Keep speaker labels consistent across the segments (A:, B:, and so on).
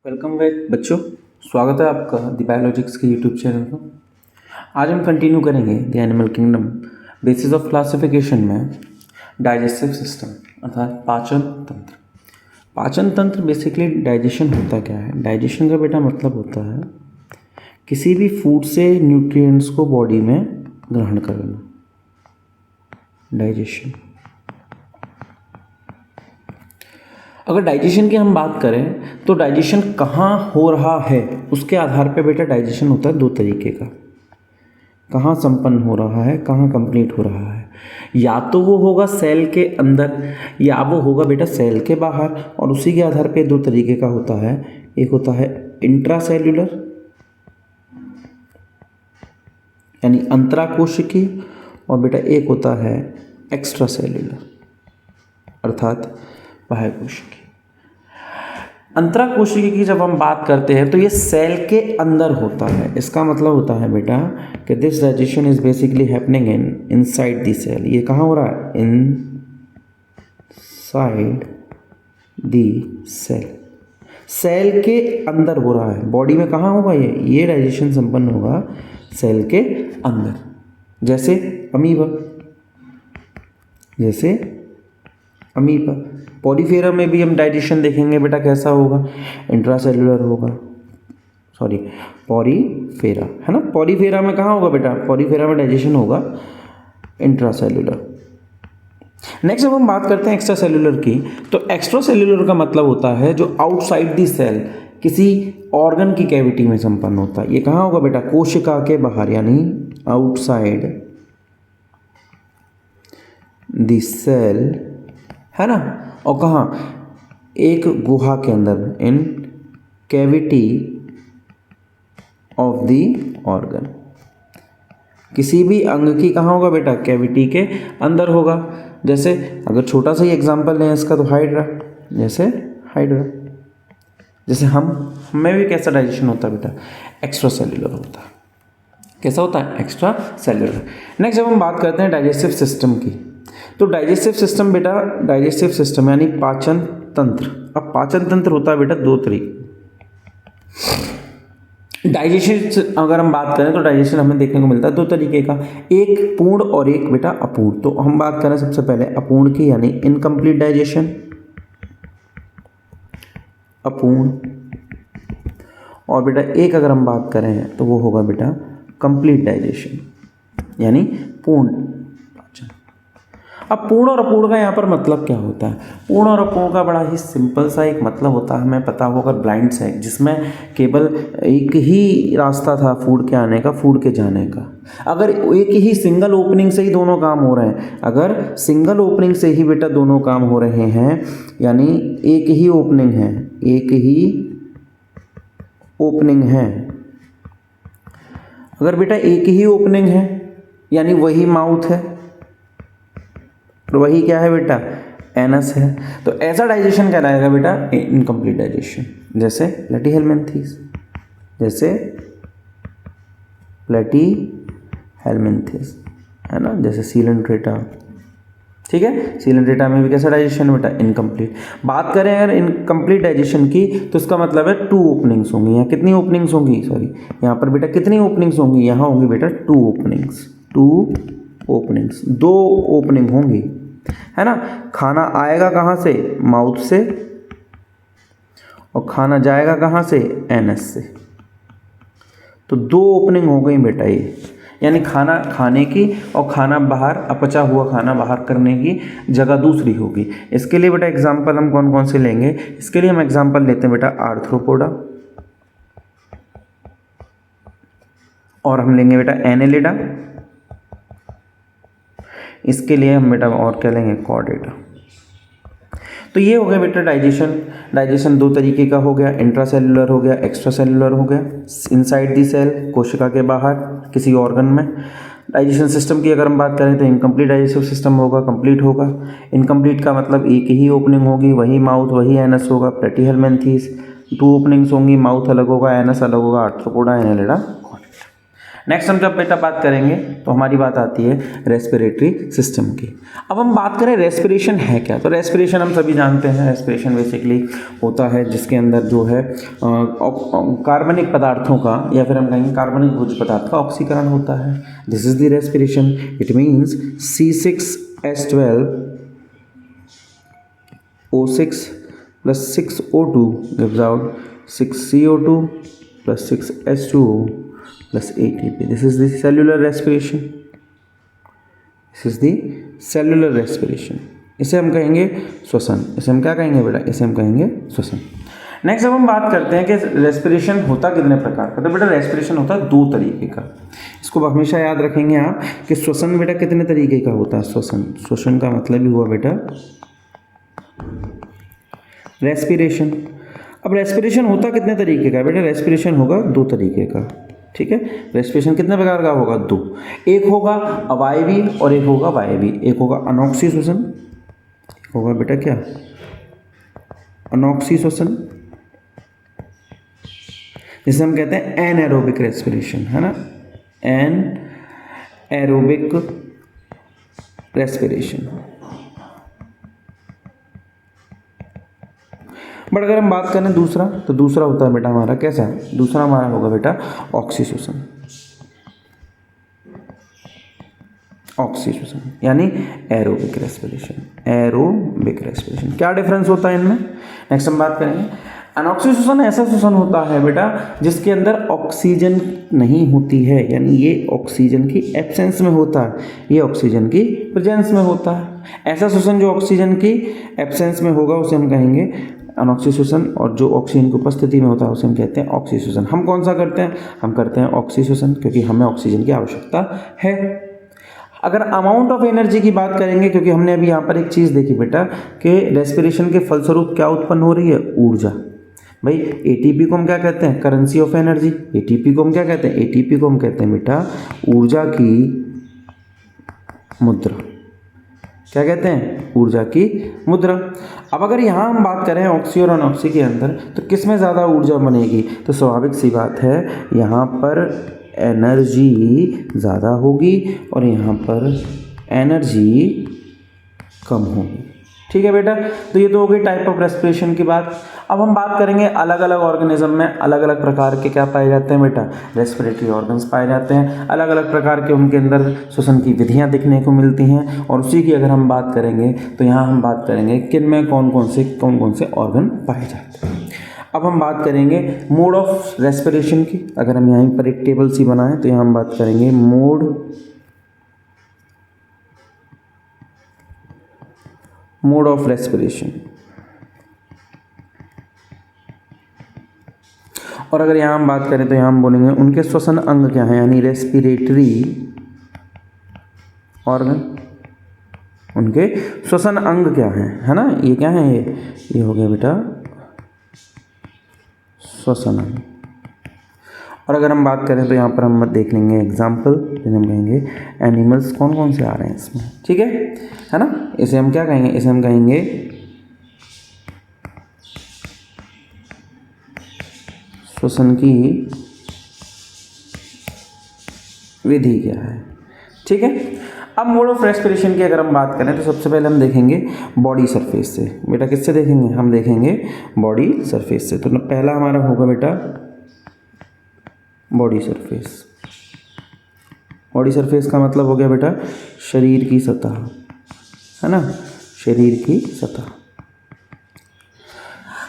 A: Welcome back बच्चों। स्वागत है आपका द बायोलॉजिक्स के यूट्यूब चैनल पर। आज हम कंटिन्यू करेंगे the animal kingdom basis of classification में डाइजेस्टिव सिस्टम अर्थात पाचन तंत्र। पाचन तंत्र बेसिकली डाइजेशन होता क्या है? डाइजेशन का बेटा मतलब होता है किसी भी फूड से न्यूट्रिएंट्स को बॉडी में ग्रहण करना, डाइजेशन। अगर डाइजेशन की हम बात करें तो डाइजेशन कहाँ हो रहा है उसके आधार पे बेटा डाइजेशन होता है दो तरीके का। कहाँ संपन्न हो रहा है, कहाँ कंप्लीट हो रहा है। या तो वो होगा सेल के अंदर या वो होगा बेटा सेल के बाहर, और उसी के आधार पे दो तरीके का होता है। एक होता है इंट्रासेल्युलर यानी अंतराकोशिकीय, और बेटा एक होता है एक्स्ट्रा सेल्युलर अर्थात बाह्यकोशिकीय। अंतराकोशिकीय की जब हम बात करते हैं तो ये सेल के अंदर होता है। इसका मतलब होता है बेटा कि this digestion is basically happening inside the cell. ये कहाँ हो रहा है? इनसाइड द सेल, सेल के अंदर हो रहा है। बॉडी में कहाँ होगा ये डाइजेशन संपन्न होगा सेल के अंदर, जैसे अमीबा, जैसे अमीबा। पॉलीफेरा में भी हम डाइजेशन देखेंगे बेटा कैसा होगा, इंट्रासेल्युलर होगा, सॉरी पॉलीफेरा है ना। पॉलीफेरा में कहाँ होगा बेटा? पॉलीफेरा में डाइजेशन होगा इंट्रासेल्युलर। नेक्स्ट जब हम बात करते हैं एक्स्ट्रा सेल्युलर की, तो एक्स्ट्रा सेल्युलर का मतलब होता है जो आउटसाइड दी सेल किसी ऑर्गन की कैविटी में संपन्न होता है। ये कहाँ होगा बेटा? कोशिका के बाहर, यानी आउटसाइड दी सेल है ना। और कहाँ? एक गुहा के अंदर, इन कैविटी ऑफ द ऑर्गन। किसी भी अंग की कहाँ होगा बेटा? कैविटी के अंदर होगा। जैसे अगर छोटा सा ही एग्जांपल लें इसका तो हाइड्रा, जैसे हाइड्रा, जैसे हमें भी कैसा डाइजेशन होता है बेटा? एक्स्ट्रा सेल्युलर होता है। कैसा होता है? Extra cellular. नेक्स्ट जब हम बात करते हैं डाइजेस्टिव सिस्टम की, तो डाइजेस्टिव सिस्टम बेटा, डाइजेस्टिव सिस्टम यानी पाचन तंत्र। अब पाचन तंत्र होता है बेटा दो तरीके। डाइजेशन अगर हम बात करें तो डाइजेशन हमें देखने को मिलता है दो तरीके का, एक पूर्ण और एक बेटा अपूर्ण। तो हम बात करें सबसे पहले अपूर्ण की, यानी इनकम्प्लीट डाइजेशन, अपूर्ण। और बेटा एक अगर हम बात करें तो वो होगा बेटा कंप्लीट डाइजेशन यानी पूर्ण। अब पूर्ण और अपूर्ण का यहाँ पर मतलब क्या होता है? पूर्ण और अपूर्ण का बड़ा ही सिंपल सा एक मतलब होता है, हमें पता होगा ब्लाइंड सेक, जिसमें केवल एक ही रास्ता था फूड के आने का, फूड के जाने का। अगर एक ही सिंगल ओपनिंग से ही दोनों काम हो रहे हैं, अगर सिंगल ओपनिंग से ही बेटा दोनों काम हो रहे हैं, यानी एक ही ओपनिंग है, एक ही ओपनिंग है, अगर बेटा एक ही ओपनिंग है यानी वही माउथ है और वही क्या है बेटा? एनस है, तो ऐसा डाइजेशन कहलाएगा बेटा इनकम्प्लीट डाइजेशन। जैसे प्लेटीहेल्मिन्थेस, जैसे प्लेटीहेल्मिन्थेस है ना, जैसे सीलेंट्रेटा। ठीक है, सीलेंट्रेटा में भी कैसा डाइजेशन बेटा? इनकम्प्लीट। बात करें अगर इनकम्प्लीट डाइजेशन की तो इसका मतलब है टू ओपनिंग्स होंगी। यहाँ कितनी ओपनिंग्स होंगी? सॉरी, यहाँ पर बेटा कितनी ओपनिंग्स होंगी? यहाँ होंगी बेटा टू ओपनिंग्स, टू ओपनिंग्स, दो ओपनिंग होंगी है ना। खाना आएगा कहाँ से? माउथ से, और खाना जाएगा कहाँ से? एनस से। तो दो ओपनिंग हो गई बेटा ये, यानी खाना खाने की और खाना बाहर, अपचा हुआ खाना बाहर करने की जगह दूसरी होगी। इसके लिए बेटा एग्जाम्पल हम कौन कौन से लेंगे? इसके लिए हम एग्जाम्पल लेते हैं बेटा आर्थ्रोपोडा, और हम लेंगे बेटा एनेलिडा। इसके लिए हम बेटा और क्या लेंगे? कॉर्डेटा। तो ये हो गया बेटा डाइजेशन। डाइजेशन दो तरीके का हो गया, इंट्रासेल्युलर हो गया, एक्स्ट्रा सेल्युलर हो गया। इनसाइड दी सेल, कोशिका के बाहर किसी ऑर्गन में। डाइजेशन सिस्टम की अगर हम बात करें तो इनकम्प्लीट डाइजेस्टिव सिस्टम होगा, कंप्लीट होगा। इनकम्प्लीट का मतलब एक ही ओपनिंग होगी, वही माउथ वही एनस होगा, प्लेटीहेल्मिन्थेस। टू ओपनिंग्स होंगी, माउथ अलग होगा, एनस अलग होगा, आर्थ्रोपोडा, एनेलिडा, कॉर्डेटा। नेक्स्ट हम जब बेटा बात करेंगे तो हमारी बात आती है रेस्पिरेटरी सिस्टम की। अब हम बात करें रेस्पिरेशन है क्या, तो रेस्पिरेशन हम सभी जानते हैं, रेस्पिरेशन बेसिकली होता है जिसके अंदर जो है कार्बनिक पदार्थों का या फिर हम कहेंगे कार्बनिक भोज्य पदार्थ का ऑक्सीकरण होता है। This is the respiration. It means C6H12O6 plus 6O2 gives out 6CO2 plus 6H2O plus ATP. This is the cellular respiration. This is the cellular respiration. इसे हम कहेंगे श्वसन। इसे हम क्या कहेंगे बेटा, इसे हम कहेंगे श्वसन। नेक्स्ट अब हम बात करते हैं कि रेस्पिरेशन होता कितने प्रकार का, तो बेटा रेस्पिरेशन होता है 2 तरीके का। इसको हमेशा याद रखेंगे आप कि श्वसन बेटा कितने तरीके का होता है। श्वसन का मतलब ही हुआ बेटा रेस्पिरेशन। अब रेस्पिरेशन होता कितने तरीके का बेटा, रेस्पिरेशन होगा 2 तरीके का। ठीक है, रेस्पिरेशन कितने प्रकार का होगा, 2। एक होगा अवायवी और एक होगा वायवी। एक होगा अनॉक्सी श्वसन, एक होगा बेटा क्या अनॉक्सी श्वसन, जिसे हम कहते हैं एनएरोबिक रेस्पिरेशन, है ना, एनएरोबिक रेस्पिरेशन। बट अगर हम बात करें दूसरा, तो दूसरा होता है बेटा हमारा कैसा, दूसरा हमारा होगा बेटा ऑक्सीश्वसन। ऑक्सीश्वसन यानी एरोबिक रेस्पिरेशन। एरोबिक रेस्पिरेशन क्या डिफरेंस होता है इनमें, नेक्स्ट हम बात करेंगे। अनॉक्सीश्वसन ऐसा श्वसन होता है बेटा जिसके अंदर ऑक्सीजन नहीं होती है, यानी ये ऑक्सीजन की एब्सेंस में होता है, ये ऑक्सीजन की प्रेजेंस में होता है। ऐसा श्वसन जो ऑक्सीजन की एब्सेंस में होगा उसे हम कहेंगे अनॉक्सीश्वसन, और जो ऑक्सीजन की उपस्थिति में होता है उसे हम कहते हैं ऑक्सीश्वसन। हम कौन सा करते हैं, हम करते हैं ऑक्सीश्वसन, क्योंकि हमें ऑक्सीजन की आवश्यकता है। अगर अमाउंट ऑफ एनर्जी की बात करेंगे, क्योंकि हमने अभी यहाँ पर एक चीज़ देखी बेटा कि रेस्पिरेशन के फलस्वरूप क्या उत्पन्न हो रही है, ऊर्जा। भाई एटीपी को हम क्या कहते हैं, करेंसी ऑफ एनर्जी। एटीपी को हम क्या कहते हैं, एटीपी को हम कहते हैं बेटा ऊर्जा की मुद्रा। क्या कहते हैं, ऊर्जा की मुद्रा। अब अगर यहाँ हम बात करें ऑक्सी और अनऑक्सी के अंदर, तो किस में ज़्यादा ऊर्जा बनेगी, तो स्वाभाविक सी बात है यहाँ पर एनर्जी ज़्यादा होगी और यहाँ पर एनर्जी कम होगी। ठीक है बेटा, तो ये तो हो गई टाइप ऑफ रेस्पिरेशन की बात। अब हम बात करेंगे अलग अलग ऑर्गेनिज्म में अलग अलग प्रकार के क्या पाए जाते हैं बेटा, रेस्पिरेटरी ऑर्गन्स पाए जाते हैं। अलग अलग प्रकार के उनके अंदर श्वसन की विधियां देखने को मिलती हैं, और उसी की अगर हम बात करेंगे तो यहाँ हम बात करेंगे किन में कौन कौन से ऑर्गन पाए जाते हैं। अब हम बात करेंगे मोड ऑफ रेस्पिरेशन की। अगर हम यहाँ पर एक टेबल सी बनाएं तो यहाँ हम बात करेंगे मोड ऑफ रेस्पिरेशन। और अगर यहाँ हम बात करें तो यहाँ हम बोलेंगे उनके श्वसन अंग क्या हैं, यानी रेस्पिरेटरी ऑर्गन, उनके श्वसन अंग क्या हैं, है ना, ये क्या है, ये हो गया बेटा श्वसन अंग। और अगर हम बात करें तो यहाँ पर हम देख लेंगे एग्जाम्पल, जिन्हें हम कहेंगे एनिमल्स कौन कौन से आ रहे हैं इसमें। ठीक है ना, इसे हम क्या कहेंगे, इसे हम कहेंगे श्वसन की विधि क्या है। ठीक है, अब मोड ऑफ रेस्पिरेशन की अगर हम बात करें तो सबसे पहले हम देखेंगे बॉडी सरफेस से। बेटा किससे देखेंगे, हम देखेंगे बॉडी सरफेस से। तो पहला हमारा होगा बेटा बॉडी सरफेस। बॉडी सरफेस का मतलब हो गया बेटा शरीर की सतह, है ना, शरीर की सतह।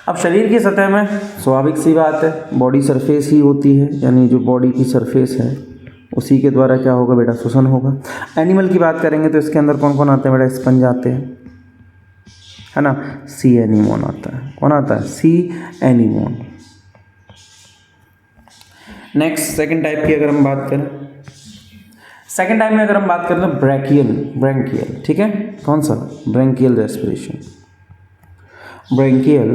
A: अब शरीर की सतह में स्वाभाविक सी बात है बॉडी सरफेस ही होती है, यानी जो बॉडी की सरफेस है उसी के द्वारा क्या होगा बेटा, श्वसन होगा। एनिमल की बात करेंगे तो इसके अंदर कौन कौन आते हैं बेटा, स्पंज आते हैं, है ना, सी एनीमोन आता है। कौन आता है, सी एनीमोन। नेक्स्ट सेकंड टाइप की अगर हम बात करें, सेकंड टाइप में अगर हम बात करें तो ब्रैंकियल। ठीक है, कौन सा, ब्रैंकियल रेस्पिरेशन। ब्रैंकियल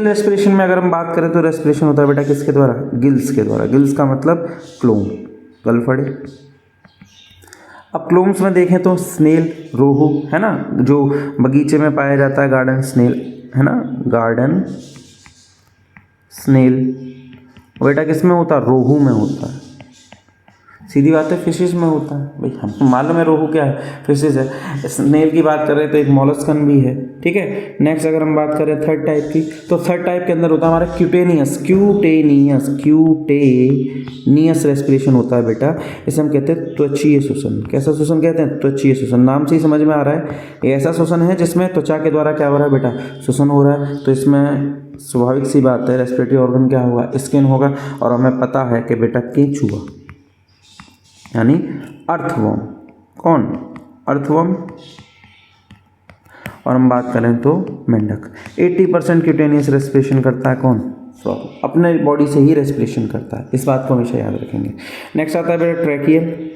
A: रेस्पिरेशन में अगर हम बात करें तो रेस्पिरेशन होता है बेटा किसके द्वारा, गिल्स के द्वारा। गिल्स का मतलब क्लोम, गलफड़े। अब क्लोम्स में देखें तो स्नेल, रोहू, है ना, जो बगीचे में पाया जाता है, गार्डन स्नेल, है ना, गार्डन स्नेल, और बेटा किस में होता है, रोहू में होता है। सीधी बात है, फिशेस में होता है। भाई हमको मालूम है रोहू क्या है, फिशेस है। स्नेल की बात करें तो एक मॉलस्कन भी है, ठीक है। नेक्स्ट अगर हम बात करें थर्ड टाइप की, तो थर्ड टाइप के अंदर होता है हमारा क्यूटेनियस रेस्पिरेशन होता है बेटा। इसे हम कहते हैं त्वचीय श्वसन। कैसा श्वसन कहते हैं, त्वचीय श्वसन। नाम से ही समझ में आ रहा है, ये ऐसा श्वसन है जिसमें त्वचा के द्वारा क्या हो रहा है बेटा, श्वसन हो रहा है। तो इसमें स्वाभाविक सी बात है, रेस्पिरेटरी ऑर्गन क्या होगा, स्किन होगा। और हमें पता है कि बेटा केंचुआ यानी अर्थवर्म, कौन, अर्थवर्म। और हम बात करें तो मेंढक। 80% क्यूटेनियस रेस्पिरेशन करता है कौन, फ्रॉग। अपने बॉडी से ही रेस्पिरेशन करता है, इस बात को हमेशा याद रखेंगे। नेक्स्ट आता है बेटा ट्रैकियल,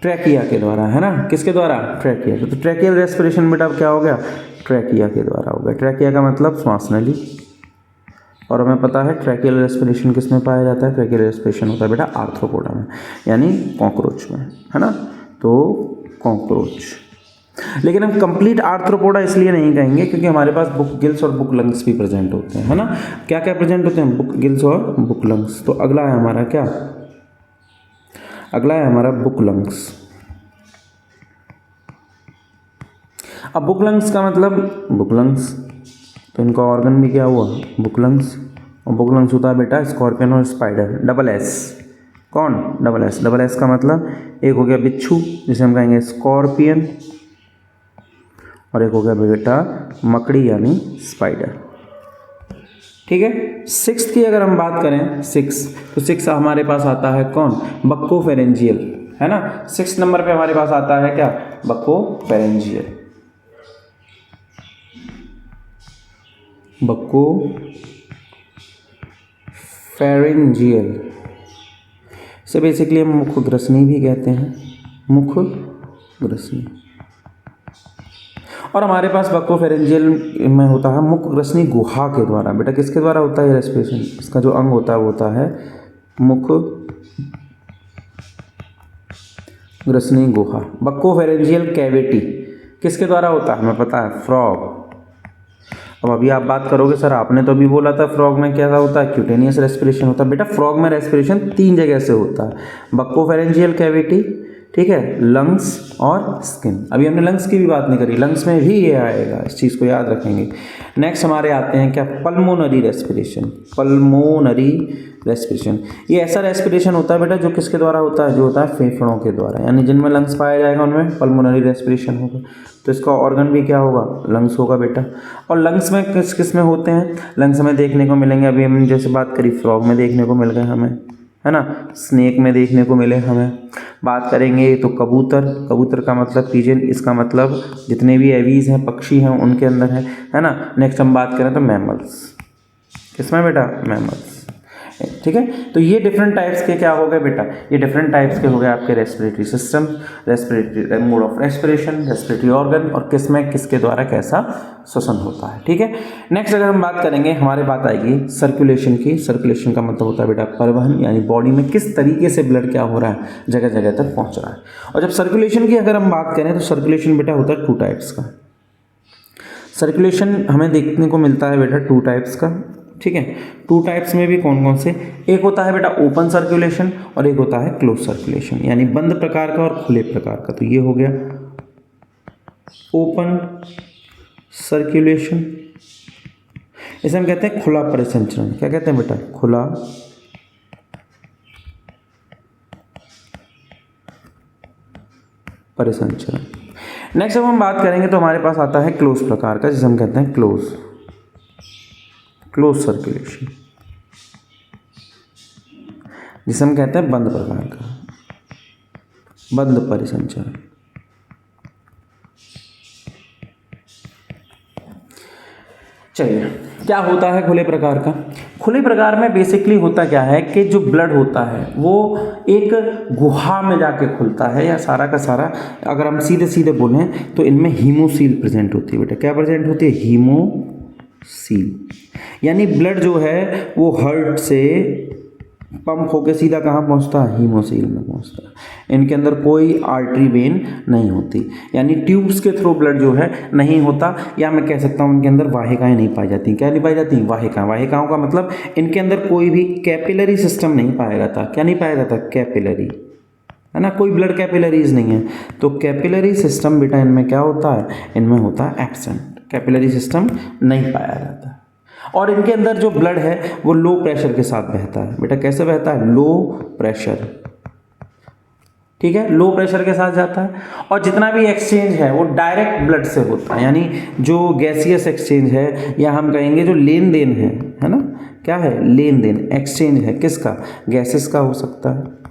A: ट्रैकिया के द्वारा, है ना, किसके द्वारा, ट्रैकिया। तो ट्रैकियल रेस्पिरेशन बेटा क्या हो गया, ट्रैकिया के द्वारा हो गया। ट्रैकिया का मतलब श्वास नली। और हमें पता है ट्रैकियल रेस्पिरेशन किस में पाया जाता है, ट्रैकियल रेस्पिरेशन होता है बेटा आर्थ्रोपोडा में, यानी कॉकरोच में, है ना। तो कॉकरोच। लेकिन हम कंप्लीट आर्थ्रोपोडा इसलिए नहीं कहेंगे क्योंकि हमारे पास बुक गिल्स और बुक लंग्स भी प्रेजेंट होते हैं, है ना। क्या क्या प्रेजेंट होते हैं, बुक गिल्स और बुक लंग्स। तो अगला है हमारा क्या, अगला है हमारा बुक लंग्स। अब बुक लंग्स का मतलब, बुक लंग्स तो इनका ऑर्गन भी क्या हुआ, बुक लंग्स। और बुक लंग्स होता है बेटा स्कॉर्पियन और स्पाइडर, डबल एस। कौन, डबल एस। डबल एस का मतलब एक हो गया बिच्छू जिसे हम कहेंगे स्कॉर्पियन, और एक हो गया बेटा मकड़ी यानी स्पाइडर, ठीक है। सिक्स्थ की अगर हम बात करें, तो सिक्स हमारे पास आता है कौन, बक्कोफेरेंजियल, है ना। 6 नंबर पे हमारे पास आता है क्या, बक्कोफेरेंजियल। बक्कोफेरेंजियल से बेसिकली हम मुखग्रसनी भी कहते हैं, मुखग्रसनी। और हमारे पास बक्कोफेरेंजियल में होता है मुखग्रसनी गुहा के द्वारा। बेटा किसके द्वारा होता है ये रेस्पिरेशन, इसका जो अंग होता है वो होता है मुखग्रसनी गुहा। बक्कोफेरेंजियल कैविटी किसके द्वारा होता है, हमें पता है, फ्रॉग। अब अभी आप बात करोगे सर आपने तो अभी बोला था फ्रॉग में क्या होता है, क्यूटेनियस रेस्पिरेशन होता है। बेटा फ्रॉग में रेस्पिरेशन 3 जगह से होता है, बक्कोफेरेंजियल कैविटी, ठीक है, लंग्स और स्किन। अभी हमने लंग्स की भी बात नहीं करी, लंग्स में भी ये आएगा, इस चीज़ को याद रखेंगे। नेक्स्ट हमारे आते हैं क्या, पल्मोनरी रेस्पिरेशन। पल्मोनरी रेस्पिरेशन ये ऐसा रेस्पिरेशन होता है बेटा जो किसके द्वारा होता है, जो होता है फेफड़ों के द्वारा, यानी जिनमें लंग्स पाया जाएगा उनमें पल्मोनरी रेस्पिरेशन होगा। तो इसका ऑर्गन भी क्या होगा, लंग्स होगा बेटा। और लंग्स में किस किस में होते हैं, लंग्स हमें देखने को मिलेंगे, अभी हम जैसे बात करी फ्रॉग में देखने को मिल गए हमें, है ना, स्नेक में देखने को मिले हमें। बात करेंगे तो कबूतर, कबूतर का मतलब पिजन, इसका मतलब जितने भी एवीज हैं, पक्षी हैं, उनके अंदर है ना। नेक्स्ट हम बात करें तो मैमल्स, किसमें बेटा, मैमल्स, ठीक है। तो ये डिफरेंट टाइप्स के क्या हो गए बेटा, ये डिफरेंट टाइप्स के हो गए आपके respiratory system, respiratory mode of respiration, respiratory organ, और किसमें किसके द्वारा कैसा श्वसन होता है, ठीक है। नेक्स्ट अगर हम बात करेंगे, हमारे बात आएगी सर्कुलेशन की। सर्कुलेशन का मतलब होता है बेटा परिवहन, यानी बॉडी में किस तरीके से ब्लड क्या हो रहा है, जगह जगह तक पहुंच रहा है। और जब सर्कुलेशन की अगर हम बात करें तो सर्कुलेशन बेटा होता है 2 टाइप्स का। सर्कुलेशन हमें देखने को मिलता है बेटा 2 टाइप्स का, ठीक है। 2 टाइप्स में भी कौन कौन से, एक होता है बेटा ओपन सर्कुलेशन और एक होता है क्लोज सर्कुलेशन, यानी बंद प्रकार का और खुले प्रकार का। तो ये हो गया ओपन सर्कुलेशन, इसे हम कहते हैं खुला परिसंचरण। क्या कहते हैं बेटा, खुला परिसंचरण। नेक्स्ट जब हम बात करेंगे तो हमारे पास आता है क्लोज प्रकार का, जिसे हम कहते हैं क्लोज सर्कुलेशन, जिसे हम कहते हैं बंद प्रकार का, बंद परिसंचरण। चलिए, क्या होता है खुले प्रकार का। खुले प्रकार में बेसिकली होता क्या है कि जो ब्लड होता है वो एक गुहा में जाके खुलता है, या सारा का सारा अगर हम सीधे सीधे बोलें तो इनमें हीमोसील प्रेजेंट होती है बेटा। क्या प्रेजेंट होती है, हीमोसील, यानी ब्लड जो है वो हार्ट से पंप होके सीधा कहाँ पहुँचता है, हीमोसील में पहुँचता है। इनके अंदर कोई आर्टरी वेन नहीं होती, यानी ट्यूब्स के थ्रू ब्लड जो है नहीं होता, या मैं कह सकता हूँ इनके अंदर वाहिकाएं नहीं पाई जाती। क्या नहीं पाई जाती, वाहिकाएं। वाहिकाओं का मतलब इनके अंदर कोई भी कैपिलरी सिस्टम नहीं पाया जाता। क्या नहीं पाया जाता, कैपिलरी, है ना, कोई ब्लड कैपिलरीज नहीं है। तो कैपिलरी सिस्टम बेटा इनमें क्या होता है, इनमें होता है एब्सेंट, कैपिलरी सिस्टम नहीं पाया जाता। और इनके अंदर जो ब्लड है वो लो प्रेशर के साथ बहता है। बेटा कैसे बहता है, लो प्रेशर, ठीक है, लो प्रेशर के साथ जाता है। और जितना भी एक्सचेंज है वो डायरेक्ट ब्लड से होता है, यानी जो गैसियस एक्सचेंज है, या हम कहेंगे जो लेन देन है ना, क्या है, लेन देन, एक्सचेंज है किसका, गैसेस का हो सकता है।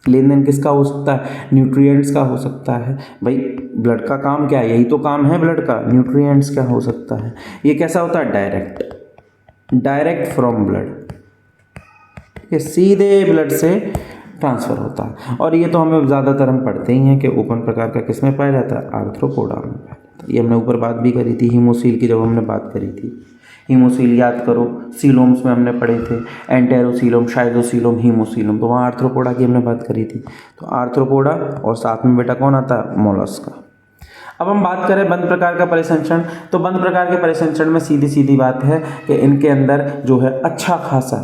A: लेन देन किसका हो सकता है, न्यूट्रिएंट्स का हो सकता है। भाई ब्लड का काम क्या है, यही तो काम है ब्लड का, न्यूट्रिएंट्स का हो सकता है। ये कैसा होता है, डायरेक्ट, डायरेक्ट फ्रॉम ब्लड, ये सीधे ब्लड से ट्रांसफ़र होता है। और ये तो हमें ज़्यादातर हम पढ़ते ही हैं कि ओपन प्रकार का किस में पाया जाता है, आर्थ्रोपोडा में पाया जाता है। ये हमने ऊपर बात भी करी थी हीमोसील की, जब हमने बात करी थी हीमोसील, याद करो सीलोम्स में हमने पढ़े थे, एंटेरोसीलोम, शाइलोसीलोम, हीमोसीलोम, तो वहाँ आर्थ्रोपोडा की हमने बात करी थी। तो आर्थ्रोपोडा और साथ में बेटा कौन आता है, मोलस्का। अब हम बात करें बंद प्रकार का परिसंचरण, तो बंद प्रकार के परिसंचरण में सीधी सीधी बात है कि इनके अंदर जो है अच्छा खासा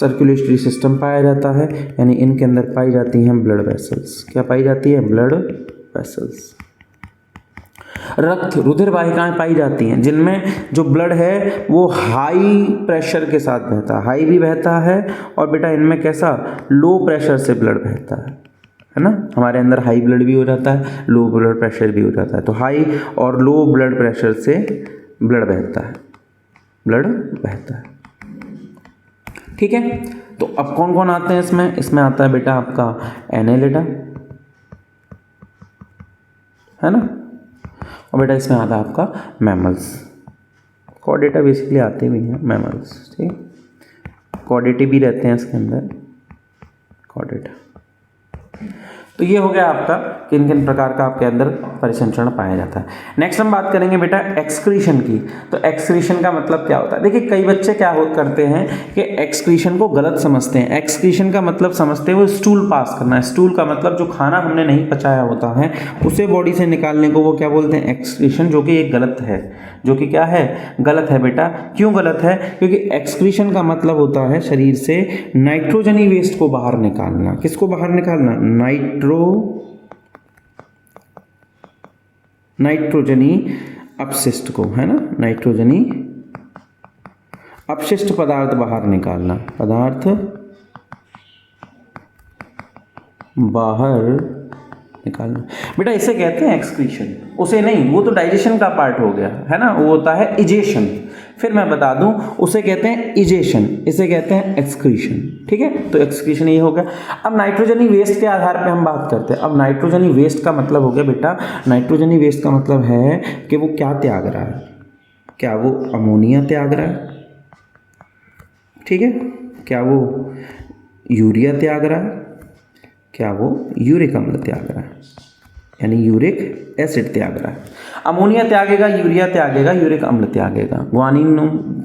A: सर्कुलेटरी सिस्टम पाया जाता है, यानी इनके अंदर पाई जाती हैं ब्लड वेसल्स। क्या पाई जाती है, ब्लड वेसल्स। रक्त रुधिर वाहिकाएं पाई जाती हैं, जिनमें जो ब्लड है वो हाई प्रेशर के साथ बहता है, हाई भी बहता है, और बेटा इनमें कैसा, लो प्रेशर से ब्लड बहता है ना। हमारे अंदर हाई ब्लड भी हो जाता है, लो ब्लड प्रेशर भी हो जाता है। तो हाई और लो ब्लड प्रेशर से ब्लड बहता है, ब्लड बहता है, ठीक है। तो अब कौन कौन आते हैं इसमें, इसमें आता है बेटा आपका एनेलिडा, है ना, और बेटा इसमें आता है आपका मैमल्स। कॉर्डेटा बेसिकली आते भी हैं, मैमल्स, ठीक, कॉर्डेटे भी रहते हैं इसके अंदर, कॉर्डेटा। तो ये हो गया आपका किन किन प्रकार का आपके अंदर परिसंचरण पाया जाता है। नेक्स्ट हम बात करेंगे बेटा एक्सक्रीशन की। तो एक्सक्रीशन का मतलब क्या होता है, देखिए कई बच्चे क्या करते हैं कि एक्सक्रीशन को गलत समझते हैं। एक्सक्रीशन का मतलब समझते हैं वो स्टूल पास करना है। स्टूल का मतलब जो खाना हमने नहीं पचाया होता है उसे बॉडी से निकालने को वो क्या बोलते हैं, एक्सक्रीशन, जो कि एक गलत है, जो कि क्या है, गलत है बेटा। क्यों गलत है, क्योंकि एक्सक्रीशन का मतलब होता है शरीर से नाइट्रोजनी वेस्ट को बाहर निकालना। किसको बाहर निकालना, नाइट्रोजनी अपशिष्ट को, है ना, नाइट्रोजनी अपशिष्ट पदार्थ बाहर निकालना, पदार्थ बाहर निकालना, बेटा इसे कहते हैं एक्सक्रीशन। उसे नहीं, वो तो डाइजेशन का पार्ट हो गया, है ना, वो होता है इजेशन। फिर मैं बता दूं, उसे कहते हैं इजेशन, इसे कहते हैं एक्सक्रीशन, ठीक है। तो एक्सक्रीशन ये हो गया। अब नाइट्रोजनी वेस्ट के आधार पे हम बात करते हैं। अब नाइट्रोजनी वेस्ट का मतलब हो गया बेटा, नाइट्रोजनी वेस्ट का मतलब है कि वो क्या त्याग रहा है, क्या वो अमोनिया त्याग रहा है, ठीक है, क्या वो यूरिया त्याग रहा है, क्या वो यूरिक अम्ल त्याग रहा है, यानी यूरिक एसिड त्याग रहा है। अमोनिया त्यागेगा, यूरिया त्यागेगा, यूरिक अम्ल त्यागेगा। ग्वानिन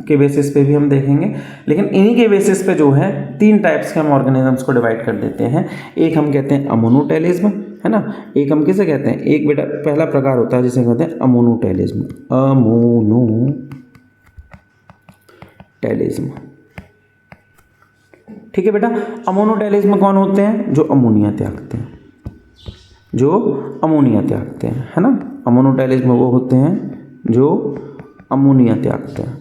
A: के बेसिस पे भी हम देखेंगे, लेकिन इन्हीं के बेसिस पे जो है 3 टाइप्स के हम ऑर्गेनिजम्स को डिवाइड कर देते हैं। एक हम कहते हैं अमोनोटेलिज्म, है ना, एक हम किसे कहते हैं, एक बेटा पहला प्रकार होता है जिसे कहते हैं अमोनोटेलिज्म, अमोनोटेलिज्म, ठीक है बेटा। अमोनोटेलिज्म कौन होते हैं, जो अमोनिया त्यागते हैं, जो अमोनिया त्यागते हैं, है ना। अमोनोटेलिज्म वो होते हैं जो अमोनिया त्यागते हैं,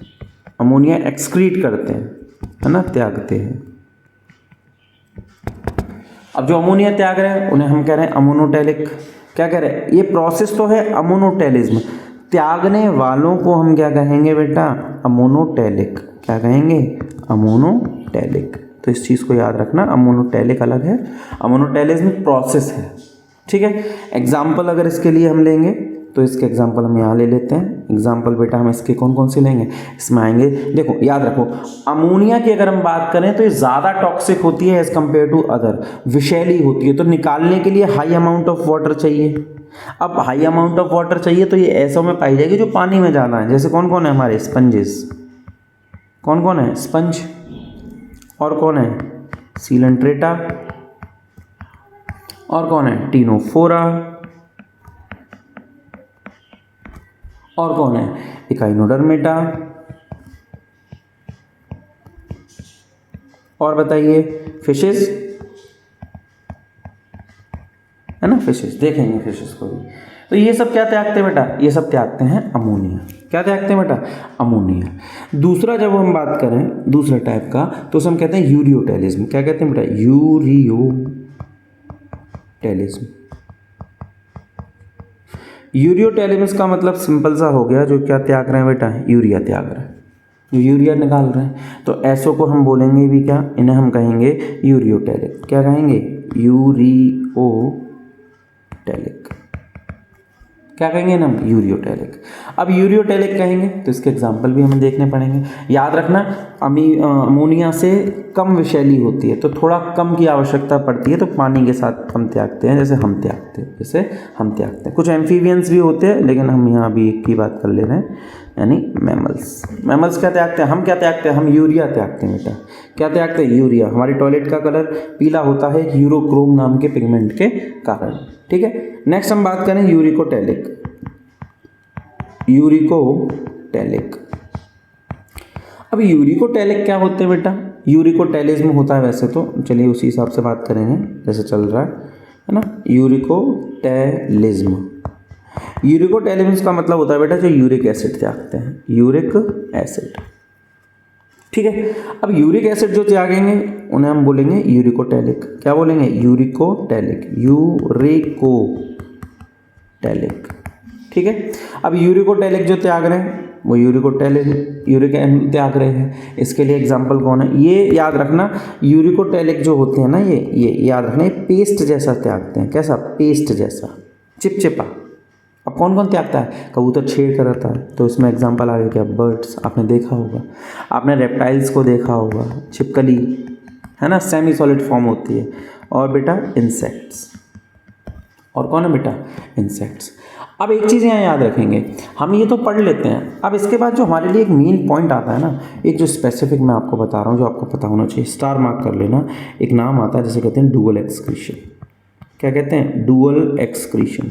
A: अमोनिया एक्सक्रीट करते हैं, है ना, त्यागते हैं। अब जो अमोनिया त्याग रहे हैं उन्हें हम कह रहे हैं अमोनोटेलिक। क्या कह रहे हैं, ये प्रोसेस तो है अमोनोटेलिज्म, त्यागने वालों को हम क्या कहेंगे बेटा, अमोनोटेलिक। क्या कहेंगे, अमोनोटेलिक। तो इस चीज़ को याद रखना, अमोनोटेलिक अलग है, अमोनोटेलिज्म प्रोसेस है, ठीक है। एग्जाम्पल अगर इसके लिए हम लेंगे तो इसके एग्जाम्पल हम यहाँ ले लेते हैं। एग्जाम्पल बेटा हम इसके कौन कौन से लेंगे, इसमें आएंगे, देखो याद रखो, अमोनिया की अगर हम बात करें तो ये ज़्यादा टॉक्सिक होती है एज़ कम्पेयर टू अदर, विषैली होती है, तो निकालने के लिए हाई अमाउंट ऑफ वाटर चाहिए। अब हाई अमाउंट ऑफ वाटर चाहिए तो ये ऐसों में पाई जाएगी जो पानी में ज़्यादा है। जैसे कौन कौन है हमारे स्पंजेस, कौन कौन है, स्पंज, और कौन है, सीलेंट्रेटा, और कौन है टीनोफोरा, और कौन है इकाइनोडर्मेटा, और बताइए फिशेस, है ना, फिशेस देखेंगे फिशेस को भी। तो ये सब क्या त्यागते हैं बेटा, ये सब त्यागते हैं अमोनिया। क्या त्यागते हैं बेटा, अमोनिया। दूसरा जब हम बात करें दूसरे टाइप का तो उसे हम कहते हैं यूरियोटेलिज्म। क्या कहते हैं बेटा, यूरियोटेलिज्म। यूरियोटेलिज्म का मतलब सिंपल सा हो गया, जो क्या त्याग रहे हैं बेटा, यूरिया त्याग रहे हैं, जो यूरिया निकाल रहे हैं। तो ऐसो को हम बोलेंगे भी क्या, इन्हें हम कहेंगे यूरियोटेलिक। क्या कहेंगे, यूरियोटेलिक। क्या कहेंगे ना, यूरियोटेलिक। अब यूरियोटेलिक कहेंगे तो इसके एग्जाम्पल भी हमें देखने पड़ेंगे। याद रखना अमोनिया से कम विषैली होती है, तो थोड़ा कम की आवश्यकता पड़ती है, तो पानी के साथ हम त्यागते हैं, जैसे हम त्यागते हैं। कुछ एम्फीबियंस भी होते हैं, लेकिन हम यहाँ अभी एक की बात कर ले रहे हैं, यानी मैमल्स क्या त्यागते हैं, हम क्या त्यागते हैं, हम यूरिया त्यागते हैं बेटा। क्या त्यागते हैं, यूरिया। हमारी टॉयलेट का कलर पीला होता है यूरोक्रोम नाम के पिगमेंट के कारण, ठीक है। नेक्स्ट हम बात करें यूरिकोटेलिक। अब यूरिकोटेलिक क्या होते हैं बेटा, यूरिकोटेलिज्म होता है वैसे तो, चलिए उसी हिसाब से बात करेंगे जैसे चल रहा है ना। यूरिकोटेलिज्म का मतलब होता है बेटा जो यूरिक एसिड त्यागते हैं, यूरिक एसिड, ठीक है। अब यूरिक एसिड जो त्यागेंगे उन्हें हम बोलेंगे यूरिकोटेलिक। क्या बोलेंगे, यूरिकोटेलिक, ठीक है। अब यूरिकोटेलिक जो त्याग रहे हैं वो यूरिक त्याग रहे हैं। इसके लिए एग्जांपल कौन है, ये याद रखना, यूरिकोटेलिक जो होते हैं ना, ये याद रखना, ये पेस्ट जैसा त्यागते हैं। कैसा, पेस्ट जैसा, चिपचिपा। अब कौन कौन त्यागता है, कबूतर छेड़ कर रहता है, तो इसमें एग्जांपल आ गया क्या, बर्ड्स, आपने देखा होगा, आपने रेप्टाइल्स को देखा होगा, छिपकली, है ना, सेमी सॉलिड फॉर्म होती है। और बेटा इंसेक्ट्स, और कौन है बेटा, इंसेक्ट्स। अब एक चीज़ यहाँ याद रखेंगे, हम ये तो पढ़ लेते हैं, अब इसके बाद जो हमारे लिए एक मेन पॉइंट आता है ना, एक जो स्पेसिफिक मैं आपको बता रहा हूँ, जो आपको पता होना चाहिए, स्टार मार्क कर लेना। एक नाम आता है जिसे कहते हैं डुअल एक्सक्रीशन। क्या कहते हैं, डुअल एक्सक्रीशन।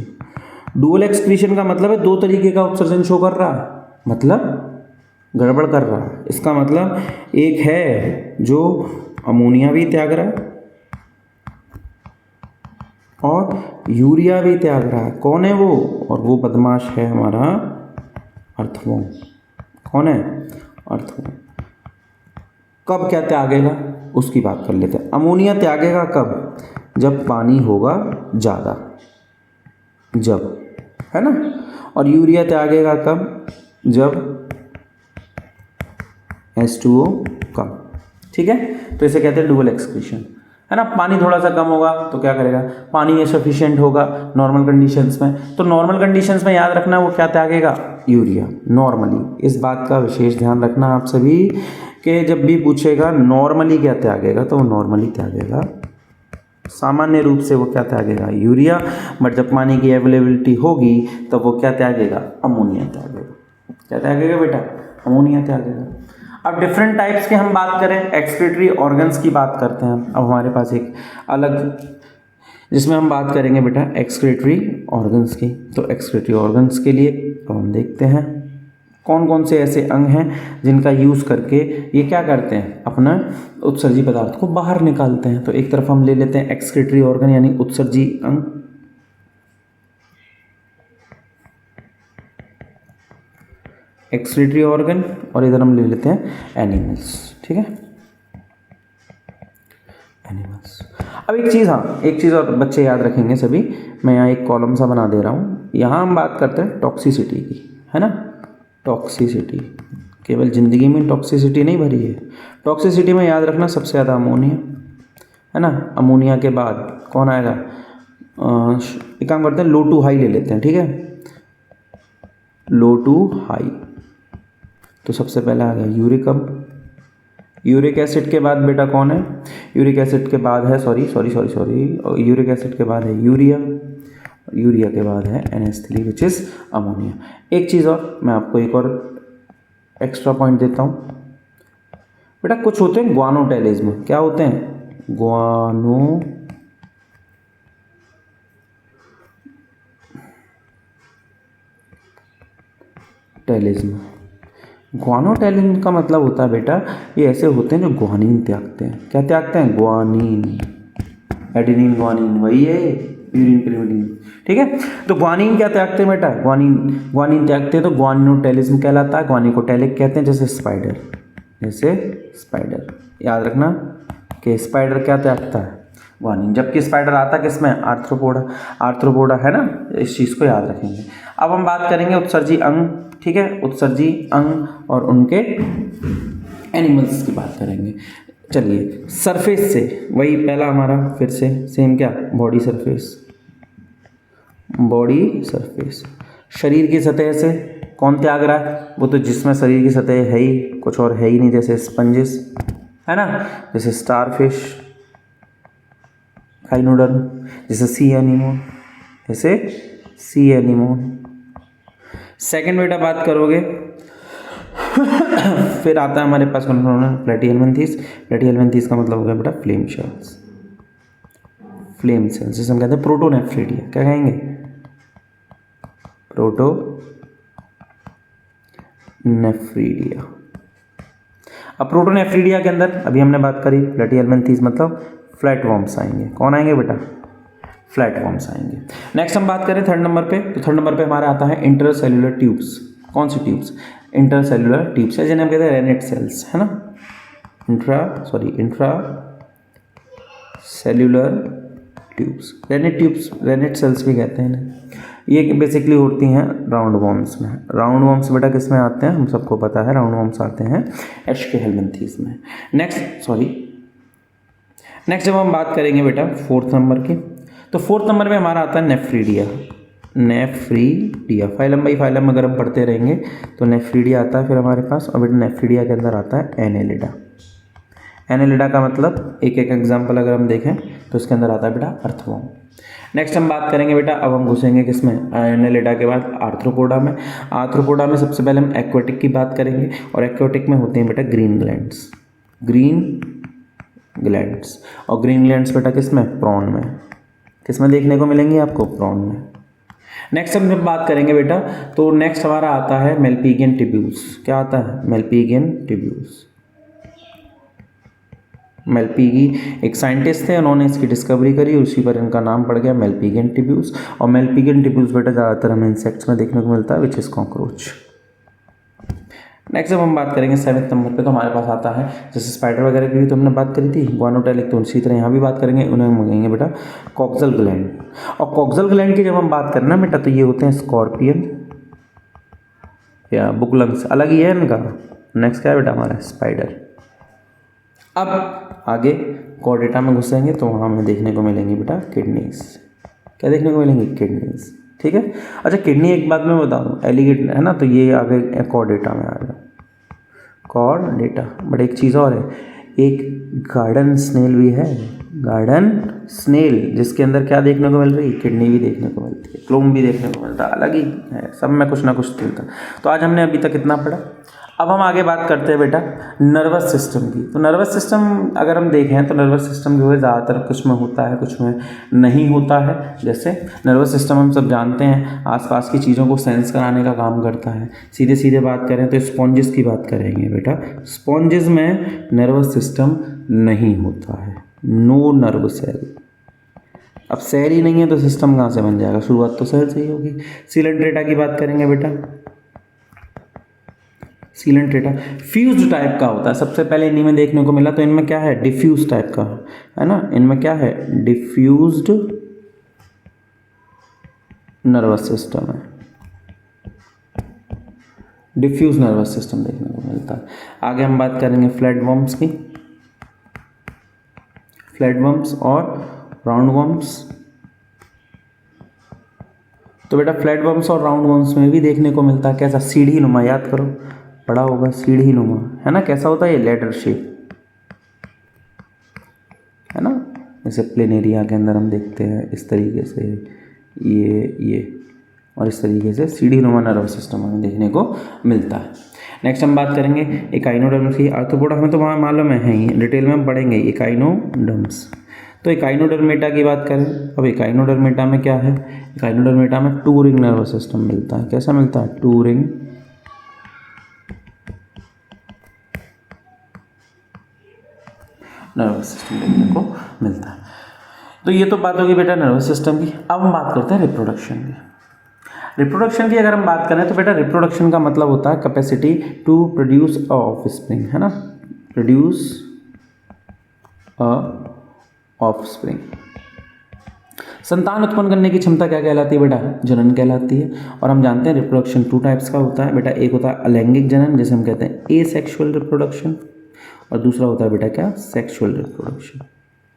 A: डुअल एक्सक्रीशन का मतलब है दो तरीके का उत्सर्जन शो कर रहा है, मतलब गड़बड़ कर रहा है। इसका मतलब एक है जो अमोनिया भी त्याग रहा है और यूरिया भी त्याग रहा है। कौन है वो, और वो बदमाश है हमारा अर्थवॉर्म। कौन है, अर्थवॉर्म। कब क्या त्यागेगा उसकी बात कर लेते हैं। अमोनिया त्यागेगा कब, जब पानी होगा ज़्यादा, जब, है ना। और यूरिया त्यागेगा कब, जब H2O कम, ठीक है। तो इसे कहते हैं डुअल एक्सक्रीशन, है ना। पानी थोड़ा सा कम होगा तो क्या करेगा, पानी सफिशिएंट होगा नॉर्मल कंडीशंस में, तो नॉर्मल कंडीशंस में याद रखना वो क्या त्यागेगा, यूरिया, नॉर्मली। इस बात का विशेष ध्यान रखना आप सभी कि जब भी पूछेगा नॉर्मली क्या त्यागेगा, तो वो नॉर्मली त्यागेगा, सामान्य रूप से वो क्या त्यागेगा, यूरिया। बट जब पानी की अवेलेबिलिटी होगी तब वो क्या त्यागेगा, अमोनिया त्यागेगा। क्या त्यागेगा बेटा, अमोनिया त्यागेगा। अब डिफरेंट टाइप्स की हम बात करें, एक्सक्रीटरी ऑर्गन्स की बात करते हैं। अब हमारे पास एक अलग, जिसमें हम बात करेंगे बेटा एक्सक्रीटरी ऑर्गन्स की। तो एक्सक्रीटरी ऑर्गन्स के लिए हम देखते हैं कौन कौन से ऐसे अंग हैं जिनका यूज़ करके ये क्या करते हैं, अपना उत्सर्जी पदार्थ को बाहर निकालते हैं। तो एक तरफ हम ले लेते हैं एक्सक्रीटरी ऑर्गन यानी उत्सर्जी अंग, एक्सक्रीटरी ऑर्गन, और इधर हम ले लेते हैं एनिमल्स, ठीक है, एनिमल्स। अब एक चीज़, हाँ एक चीज़ और बच्चे याद रखेंगे सभी, मैं यहाँ एक कॉलम सा बना दे रहा हूँ। यहाँ हम बात करते हैं टॉक्सिसिटी की, है ना, टॉक्सिसिटी। केवल ज़िंदगी में टॉक्सिसिटी नहीं भरी है, टॉक्सिसिटी में याद रखना सबसे ज़्यादा अमोनिया, है ना। अमोनिया के बाद कौन आएगा, एक काम करते हैं लो टू हाई ले लेते हैं, ठीक है, लो टू हाई। तो सबसे पहले आ गया यूरिकम, यूरिक एसिड के बाद बेटा कौन है, यूरिक एसिड के बाद है यूरिक एसिड के बाद है यूरिया, यूरिया के बाद है NH3 विच इज़ अमोनिया। एक चीज़ और मैं आपको एक और एक्स्ट्रा पॉइंट देता हूँ बेटा, कुछ होते हैं ग्वानोटेलिज्म। क्या होते हैं, ग्वानोटेलिज्म। ग्वानोटेलिज्म का मतलब होता है बेटा, ये ऐसे होते हैं जो ग्वानिन त्यागते हैं। क्या त्यागते हैं? ग्वानिन। एडेनिन ग्वानिन वही है, यूरिन पिरिमिडिन। ठीक है, तो ग्वानिन क्या त्यागते हैं बेटा? ग्वानिन त्यागते हैं तो ग्वानिनोटेलिज्म कहलाता है। ग्वानिकोटेलिक कहते हैं, जैसे स्पाइडर। याद रखना कि स्पाइडर क्या त्यागता है? ग्वानिन। जबकि स्पाइडर आता किसमें? आर्थ्रोपोडा है ना, इस चीज़ को याद रखेंगे। अब हम बात करेंगे उत्सर्जी अंग। ठीक है, उत्सर्जी अंग और उनके एनिमल्स की बात करेंगे। चलिए, सरफेस से वही पहला हमारा फिर से सेम क्या? Body surface. शरीर की सतह से कौन त्याग रहा है? वो तो जिसमें शरीर की सतह है ही, कुछ और है ही नहीं, जैसे स्पंजिस है ना, जैसे स्टारफिश, हाइनोडर्म, जैसे सी एनीमोन। सेकेंड बेटा बात करोगे फिर आता है हमारे पास प्लेटिहेल्मिन्थेस। प्लेटिहेल्मिन्थेस का मतलब हो गया बेटा फ्लेम सेल्स, जिसे हम कहते हैं प्रोटोनेफ्रिडिया। क्या कहेंगे? प्रोटोनेफ्रिडिया। अब प्रोटोनेफ्रिडिया के अंदर अभी हमने बात करी, प्लेटिहेल्मिन्थेस मतलब फ्लैटवर्म्स आएंगे। कौन आएंगे बेटा? फ्लैटवर्म्स आएंगे। नेक्स्ट हम बात करें थर्ड नंबर पे, तो थर्ड नंबर पे हमारा आता है इंटरसेल्युलर ट्यूब्स। कौन सी ट्यूब्स? इंटरसेल्युलर ट्यूब्स है, जिन्हें हम कहते हैं रेनेट सेल्स, है ना। इंट्रासेल्युलर ट्यूब्स, रेनेट सेल्स भी कहते हैं इन्हें। ये बेसिकली होती हैं राउंड वॉर्म्स में। राउंड वॉर्म्स बेटा किस में आते हैं? हम सबको पता है, राउंड वॉर्म्स आते हैं एस्केहेल्मिन्थेस में। नेक्स्ट जब हम बात करेंगे बेटा फोर्थ नंबर की, तो फोर्थ नंबर में हमारा आता है नेफ्रीडिया। फाइलम बाई फाइलम अगर हम पढ़ते रहेंगे तो नेफ्रीडिया आता है फिर हमारे पास। और बेटा नेफ्रीडिया के अंदर आता है एनेलिडा का मतलब एक एग्जाम्पल अगर हम देखें तो इसके अंदर आता है बेटा अर्थवॉर्म। नेक्स्ट हम बात करेंगे बेटा, अब हम घुसेंगे किसमें? एनेलिडा के बाद आर्थ्रोपोडा में सबसे पहले हम एक्वेटिक की बात करेंगे, और एक्वेटिक में होते हैं बेटा ग्रीन ग्लैंड्स। और ग्रीन ग्लैंड्स बेटा किसमें? प्रॉन में। किसमें देखने को मिलेंगी आपको? प्रॉन में। नेक्स्ट हम जब बात करेंगे बेटा, तो नेक्स्ट हमारा आता है मेल्पिगियन टिब्यूल्स। क्या आता है? मेल्पिगियन टिब्यूल्स। मेल्पिगी एक साइंटिस्ट थे, उन्होंने इसकी डिस्कवरी करी, उसी पर इनका नाम पड़ गया मेल्पिगियन टिब्यूल्स। और मेल्पिगियन टिब्यूल्स बेटा ज़्यादातर हमें इंसेक्ट्स में देखने को मिलता है, विच इज़ कॉकरोच। नेक्स्ट जब हम बात करेंगे सेवन्थ नंबर पे, तो हमारे पास आता है, जैसे स्पाइडर वगैरह की भी तो हमने बात करी थी, ग्वानोटेलिक, तो उसी तरह यहाँ भी बात करेंगे, उन्हें हम कहेंगे बेटा कॉक्सल ग्लैंड। और कॉक्सल ग्लैंड की जब हम बात करें ना बेटा, तो ये होते हैं स्कॉर्पियन या बुकलंग्स, अलग ही है इनका। नेक्स्ट क्या है बेटा? हमारा स्पाइडर। अब आगे कॉर्डेटा में घुसेंगे तो वहाँ हमें देखने को मिलेंगी बेटा किडनीज। क्या देखने को मिलेंगी? किडनीज। ठीक है, अच्छा किडनी एक बात मैं बता दूँ, एलिगेटर है ना, तो ये आगे कॉर्डेटा में आ गया, कॉर्डेटा। बट एक चीज़ और है, एक गार्डन स्नेल भी है, जिसके अंदर क्या देखने को मिल रही है? किडनी भी देखने को मिलती है, क्लोम भी देखने को मिलता है, अलग ही है, सब में कुछ ना कुछ मिलता। तो आज हमने अभी तक इतना पढ़ा। अब हम आगे बात करते हैं बेटा नर्वस सिस्टम की। तो नर्वस सिस्टम अगर हम देखें तो नर्वस सिस्टम जो है ज़्यादातर कुछ में होता है, कुछ में नहीं होता है। जैसे नर्वस सिस्टम हम सब जानते हैं आसपास की चीज़ों को सेंस कराने का काम करता है। सीधे बात करें तो स्पॉन्जिस की बात करेंगे बेटा, स्पॉन्जिस में नर्वस सिस्टम नहीं होता है, नो नर्व सेल। अब सेल ही नहीं है तो सिस्टम कहाँ से बन जाएगा? शुरुआत तो सेल से ही होगी। सीलेंट्रेटा की बात करेंगे बेटा, सीलेंट्रेटा फ्यूज्ड टाइप का होता है, सबसे पहले इन्हीं में देखने को मिला। तो इनमें क्या है? डिफ्यूज टाइप का है ना, इनमें क्या है? डिफ्यूज्ड नर्वस सिस्टम है, डिफ्यूज नर्वस सिस्टम देखने को मिलता है। आगे हम बात करेंगे फ्लैटवर्म्स की, फ्लैटवर्म्स और राउंडवर्म्स। तो बेटा फ्लैटवर्म्स और राउंडवर्म्स में भी देखने को मिलता है कैसा? सीढ़ी नुमा, याद करो पढ़ा होगा सीढ़ी नुमा, है ना। कैसा होता है? ये लेडर शेप, है ना। जैसे प्लेनेरिया के अंदर हम देखते हैं इस तरीके से, ये और इस तरीके से सीढ़ी नुमा नर्वस सिस्टम हमें देखने को मिलता है। नेक्स्ट हम बात करेंगे इकाइनोडर्म्स की। आर्थ्रोपोडा हमें तो वहाँ मालूम है ही, डिटेल में हम पढ़ेंगे इकाइनोडर्म्स। तो इकाइनोडर्मेटा की बात करें, अब इकाइनोडर्मेटा में क्या है, इकाइनोडर्मेटा में टू रिंग नर्वस सिस्टम मिलता है। कैसा मिलता है? टू रिंग नर्वस सिस्टम देखने को मिलता है। तो ये तो बात होगी बेटा नर्वस सिस्टम की। अब हम बात करते हैं रिप्रोडक्शन की। रिप्रोडक्शन की अगर हम बात करें तो बेटा रिप्रोडक्शन का मतलब होता है capacity to produce a offspring, है ना, प्रोड्यूस अ ऑफस्प्रिंग। संतान उत्पन्न करने की क्षमता क्या कहलाती है बेटा? जनन कहलाती है। और हम जानते हैं रिप्रोडक्शन टू टाइप्स का होता है बेटा, एक होता है अलैंगिक जनन जिसे हम कहते हैं एसेक्सुअल रिप्रोडक्शन, और दूसरा होता है बेटा क्या? सेक्सुअल रिप्रोडक्शन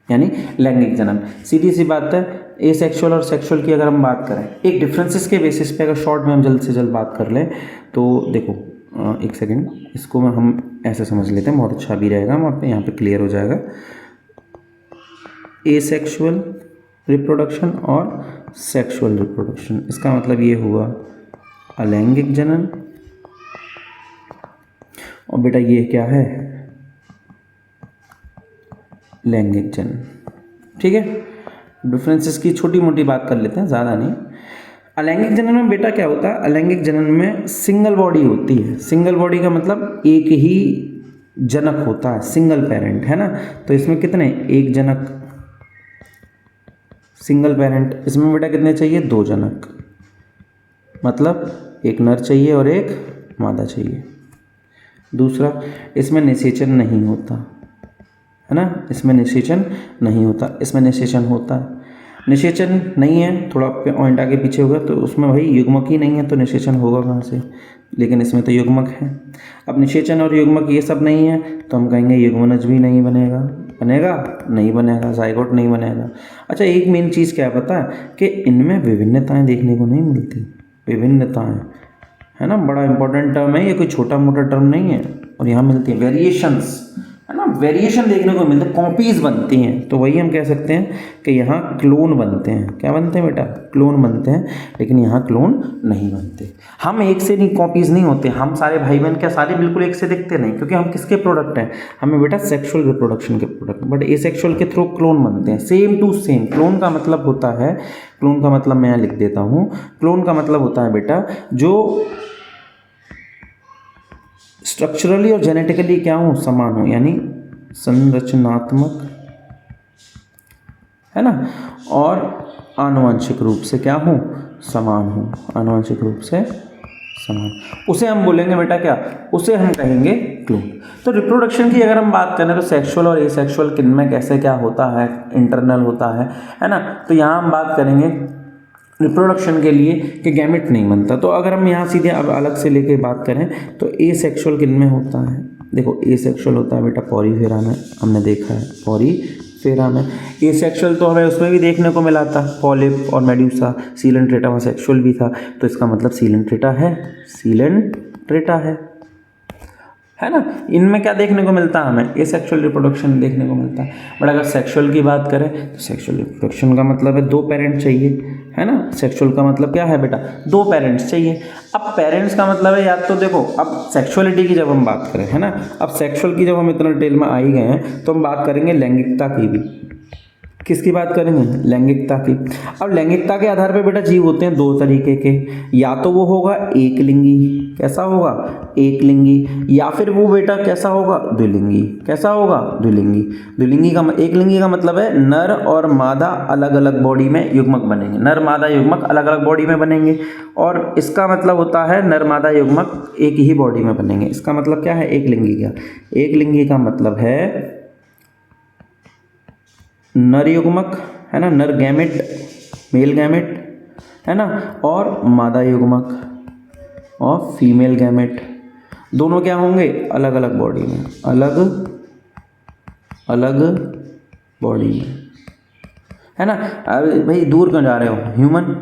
A: यानी लैंगिक जनन। सीधी सी बात है, एसेक्सुअल और सेक्सुअल की अगर हम बात करें एक डिफरेंसेस के बेसिस पे अगर शॉर्ट में हम जल्द से जल्द बात कर लें तो देखो एक सेकेंड, इसको हम ऐसे समझ लेते हैं, बहुत अच्छा भी रहेगा, हम आप यहाँ पे क्लियर हो जाएगा। एसेक्सुअल रिप्रोडक्शन और सेक्सुअल रिप्रोडक्शन, इसका मतलब ये हुआ अलैंगिक जनन, और बेटा ये क्या है? लैंगिक जनन। ठीक है, डिफरेंसेस की छोटी मोटी बात कर लेते हैं, ज़्यादा नहीं। अलैंगिक जनन में बेटा क्या होता है? अलैंगिक जनन में सिंगल बॉडी होती है। सिंगल बॉडी का मतलब एक ही जनक होता है, सिंगल पेरेंट, है ना। तो इसमें कितने? एक जनक, सिंगल पेरेंट। इसमें बेटा कितने चाहिए? दो जनक, मतलब एक नर चाहिए और एक मादा चाहिए। दूसरा, इसमें निषेचन नहीं होता, है ना, इसमें निषेचन नहीं होता। इसमें निषेचन होता है, निषेचन नहीं है, थोड़ा पॉइंट आगे पीछे होगा तो उसमें भाई युग्मक ही नहीं है तो निषेचन होगा कहाँ से? लेकिन इसमें तो युग्मक है। अब निषेचन और युग्मक ये सब नहीं है तो हम कहेंगे युग्मनज भी नहीं बनेगा। बनेगा? नहीं बनेगा, जाइगोट नहीं बनेगा। अच्छा, एक मेन चीज़ क्या पता है कि इनमें विभिन्नताएं देखने को नहीं मिलती। विभिन्नताएं, है ना, बड़ा इंपॉर्टेंट टर्म है ये, कोई छोटा मोटा टर्म नहीं है, और यहाँ मिलती है वेरिएशंस, है ना, वेरिएशन देखने को मिलते हैं, कॉपीज बनती हैं। तो वही हम कह सकते हैं कि यहाँ क्लोन बनते हैं। क्या बनते हैं बेटा? क्लोन बनते हैं, लेकिन यहाँ क्लोन नहीं बनते। हम एक से नहीं कॉपीज नहीं होते, हम सारे भाई बहन क्या सारे बिल्कुल एक से दिखते नहीं, क्योंकि हम किसके प्रोडक्ट हैं? हमें बेटा सेक्सुअल रिप्रोडक्शन के प्रोडक्ट, बट एसेक्सुअल के थ्रू क्लोन बनते हैं, सेम टू सेम। क्लोन का मतलब होता है, क्लोन का मतलब मैं यहाँ लिख देता हूँ, क्लोन का मतलब होता है बेटा जो स्ट्रक्चरली और जेनेटिकली क्या हो? समान हो, यानी संरचनात्मक, है ना, और आनुवंशिक रूप से क्या हो? समान हो, आनुवंशिक रूप से समान, उसे हम बोलेंगे बेटा क्या? उसे हम कहेंगे क्लोन। तो रिप्रोडक्शन की अगर हम बात करें तो सेक्सुअल और एसेक्सुअल किनमें कैसे क्या होता है? इंटरनल होता है ना। तो यहाँ हम बात करेंगे रिप्रोडक्शन के लिए कि गैमेट नहीं बनता। तो अगर हम यहाँ सीधे अब अलग से लेके बात करें तो एसेक्सुअल किनमें होता है? देखो एसेक्सुअल होता है बेटा पॉरीफेरा में, हमने देखा है पॉरीफेरा में। एसेक्सुअल तो हमें उसमें भी देखने को मिला था, पॉलिप और मेड्यूसा। सीलेंट्रेटा में सेक्सुअल भी था, तो इसका मतलब सीलेंट्रेटा है, सीलेंट्रेटा है ना। इनमें क्या देखने को मिलता है? हमें एसेक्सुअल रिप्रोडक्शन देखने को मिलता है। बट अगर सेक्सुअल की बात करें तो सेक्सुअल रिप्रोडक्शन का मतलब है दो पेरेंट चाहिए, है ना। सेक्सुअल का मतलब क्या है बेटा? दो पेरेंट्स चाहिए। अब पेरेंट्स का मतलब है, या तो देखो अब सेक्सुअलिटी की जब हम बात करें, है ना, अब सेक्सुअल की जब हम इतना डिटेल में आ ही गए हैं तो हम बात करेंगे लैंगिकता की भी। किसकी बात करेंगे? लैंगिकता की। अब लैंगिकता के आधार पर बेटा जीव होते हैं दो तरीके के, या तो वो होगा एक लिंगी, कैसा होगा? एक लिंगी, या फिर वो बेटा कैसा होगा? द्विलिंगी। कैसा होगा? द्विलिंगी। द्विलिंगी का एक लिंगी का मतलब है नर और मादा अलग अलग बॉडी में युग्मक बनेंगे, नर मादा युग्मक अलग अलग बॉडी में बनेंगे। और इसका मतलब होता है नर मादा युग्मक एक ही बॉडी में बनेंगे। इसका मतलब क्या है एक लिंगी का? एक लिंगी का मतलब है नर युग्मक, है ना, नर गैमेट, मेल गैमेट, है ना, और मादा युग्मक और फीमेल गैमेट, दोनों क्या होंगे? अलग अलग बॉडी में, अलग अलग बॉडी में, है ना। अरे भाई दूर क्यों जा रहे हो? ह्यूमन,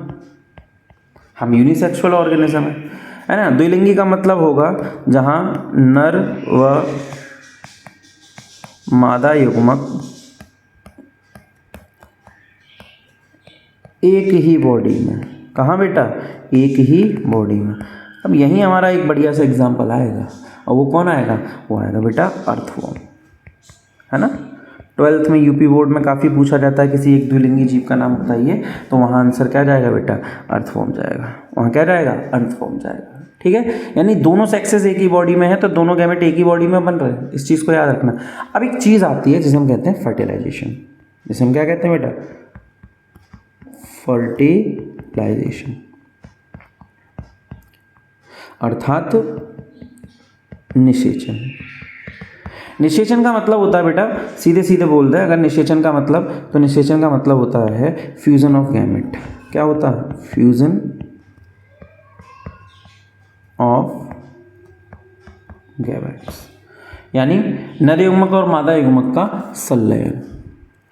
A: हम यूनिसेक्सुअल ऑर्गेनिज्म है ना। द्विलिंगी का मतलब होगा जहाँ नर व मादा युग्मक एक ही बॉडी में। कहाँ बेटा? एक ही बॉडी में। अब यहीं हमारा एक बढ़िया सा एग्जाम्पल आएगा, और वो कौन आएगा? वो आएगा बेटा अर्थवर्म, है ना। 12th में यूपी बोर्ड में काफ़ी पूछा जाता है, किसी एक द्विलिंगी जीव का नाम बताइए, तो वहाँ आंसर क्या जाएगा बेटा? अर्थवर्म जाएगा। वहाँ क्या जाएगा? अर्थवर्म जाएगा। ठीक है, यानी दोनों सेक्सेस एक ही बॉडी में है तो दोनों गैमेट एक ही बॉडी में बन रहे हैं, इस चीज़ को याद रखना। अब एक चीज़ आती है जिसे हम कहते हैं फर्टिलाइजेशन, जिसे हम क्या कहते हैं बेटा? फर्टिलाइजेशन, अर्थात निषेचन। निषेचन का मतलब होता है बेटा, सीधे सीधे बोल दें अगर निषेचन का मतलब, तो निषेचन का मतलब होता है फ्यूजन ऑफ गैमेट। क्या होता है? फ्यूजन ऑफ गैमेट्स, यानी नर युग्मक और मादा युग्मक का संलयन,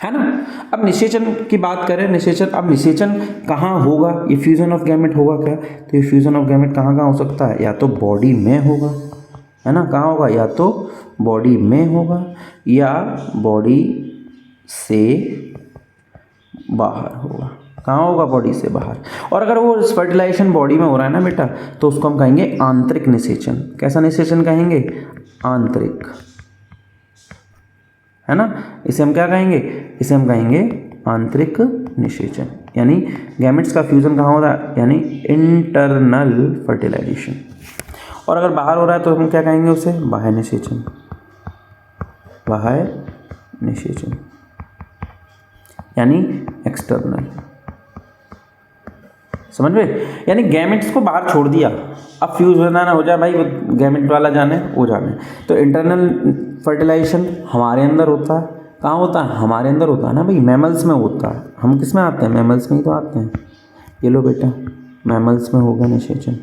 A: है ना। अब निषेचन की बात करें, निषेचन, अब निषेचन कहाँ होगा? ये फ्यूजन ऑफ गैमेट होगा क्या? तो ये फ्यूजन ऑफ गैमेट कहाँ कहाँ हो सकता है? या तो बॉडी में होगा, है ना। कहाँ होगा? या तो बॉडी में होगा या बॉडी से बाहर होगा। कहाँ होगा? बॉडी से बाहर। और अगर वो फर्टिलाइजेशन बॉडी में हो रहा है ना बेटा, तो उसको हम कहेंगे आंतरिक निषेचन। कैसा निषेचन कहेंगे? आंतरिक, है ना। इसे हम क्या कहेंगे? इसे हम कहेंगे आंतरिक निषेचन, यानी गैमेट्स का फ्यूजन कहाँ हो रहा है? यानी इंटरनल फर्टिलाइजेशन। और अगर बाहर हो रहा है तो हम क्या कहेंगे उसे? बाह्य निषेचन, बाह्य निषेचन, यानी एक्सटर्नल। समझ में? यानी गैमेट्स को बाहर छोड़ दिया, अब फ्यूज होना ना हो जाए भाई, वो गैमेट वाला जाने वो जाने। तो इंटरनल फर्टिलाइजेशन हमारे अंदर होता है। कहाँ होता है? हमारे अंदर होता है ना भाई, मैमल्स में होता है। हम किस में आते हैं? मैमल्स में ही तो आते हैं। ये लो बेटा, मैमल्स में होगा निषेचन।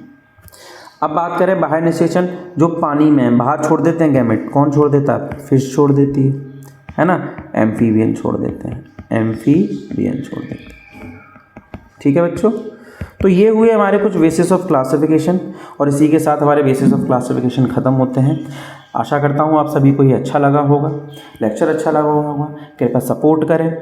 A: अब बात करें बाह्य निषेचन, जो पानी में बाहर छोड़ देते हैं गैमेट। कौन छोड़ देता है? फिश छोड़ देती है ना। एम्फीबियन छोड़ देते हैं, एम्फीबियन छोड़ देते हैं। ठीक है बच्चों, तो ये हुए हमारे कुछ बेसिस ऑफ क्लासिफिकेशन, और इसी के साथ हमारे बेसिस ऑफ क्लासिफिकेशन ख़त्म होते हैं। आशा करता हूँ आप सभी को ये अच्छा लगा होगा, लेक्चर अच्छा लगा होगा। कृपया सपोर्ट करें,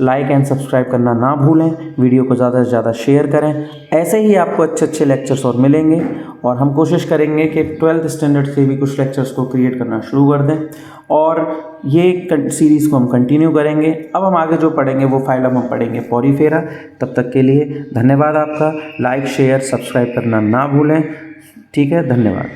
A: लाइक एंड सब्सक्राइब करना ना भूलें, वीडियो को ज़्यादा से ज़्यादा शेयर करें। ऐसे ही आपको अच्छे अच्छे लेक्चर्स और मिलेंगे, और हम कोशिश करेंगे कि 12th स्टैंडर्ड के भी कुछ लेक्चर्स को क्रिएट करना शुरू कर दें, और ये सीरीज़ को हम कंटिन्यू करेंगे। अब हम आगे जो पढ़ेंगे वो फाइलम हम पढ़ेंगे पॉरीफेरा। तब तक के लिए धन्यवाद आपका। लाइक शेयर सब्सक्राइब करना ना भूलें। ठीक है, धन्यवाद।